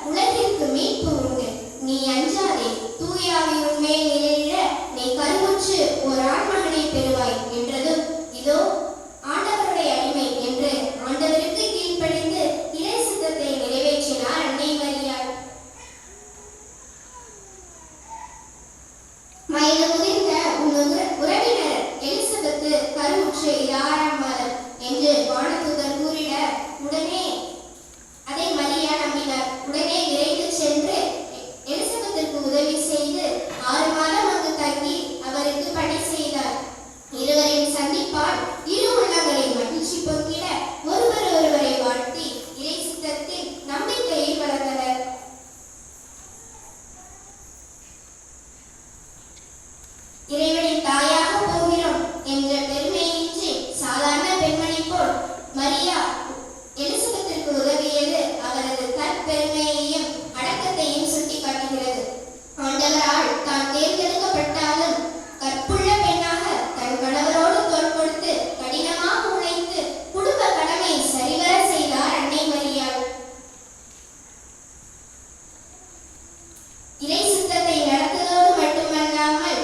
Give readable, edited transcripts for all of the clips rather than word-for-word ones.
உலகிற்கு மீட்பு உண்டு. நீ அஞ்சாதே, தூய ஆவி உன்மேல் நிலையிட நீ கருவுற்று ஒரு ஆண்மகனை பெறுவாய் என்றதும், இதோ ஆண்டவருடைய அடிமை என்று ஆண்டவருக்கு கீழ்ப்படிந்து இறை சித்தத்தை நிறைவேற்றினார் அன்னை மரியாள். வயது முதிர்ந்த உறவினர் எலிசபெத்து கருவுற்று இது 6ஆம் மாதம் என்று வானதூதர் கூறிட உடனே அதை மரியா நம்பினார். உடனே விரைந்து சென்று எலிசபெத்திற்கு உதவி செய்து 6 மாதம் அங்கு தங்கி அவருக்கு பணி செய்தார். இருவரின் சந்திப்பால் இரு உள்ளங்களின் மகிழ்ச்சி பொங்கிட ஒருவரை வாழ்த்தி இறை சித்தத்தில் நம்பிக்கையை வளர்த்தனர். இறைவனின் தாயாக போகிறோம் என்ற பெருமையின்றி சாதாரண பெண்மணி போல் மரியா எலிசபெத்திற்கு உதவியது அவரது தற்பெருமையையும் அடக்கத்தையும் சுட்டிக்காட்டுகிறது. ஆண்டவரால் தான் தேர்ந்தெடுக்கப்பட்டாலும் கற்புள்ள பெண்ணாக தன் கணவரோடு தோள் கொடுத்து கடினமாக உழைத்து குடும்ப கடமை சரிவர செய்தார் அன்னை மரியாள். இறை சித்தத்தை நடத்துவதோடு மட்டுமல்லாமல்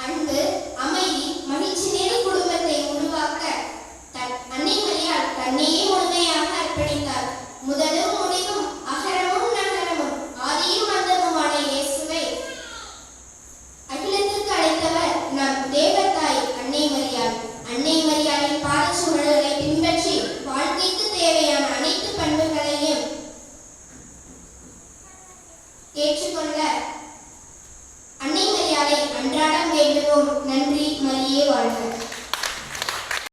அன்பு, அமைதி, மகிழ்ச்சி நிறை குடும்பத்தை உருவாக்க அன்னை மரியாள் தன்னையே முழுமையாக அர்ப்பணித்தார். முதலும் முடிவும் அகரமும் நகரமும் ஆதியும் அந்தமுமான இயேசுவை அகிலத்திற்கு அழைத்தவர் நம் தேவத்தாய் அன்னை மரியாள். அன்னை மரியாளின் பாதச்சுவடுகளை பின்பற்றி வாழ்க்கைக்கு தேவையான அனைத்து பண்புகளையும் ஏற்றுக்கொள்ள அன்னை மரியாளை அன்றாடம் வேண்டுவோம். நன்றி. மரியே வாழ்க.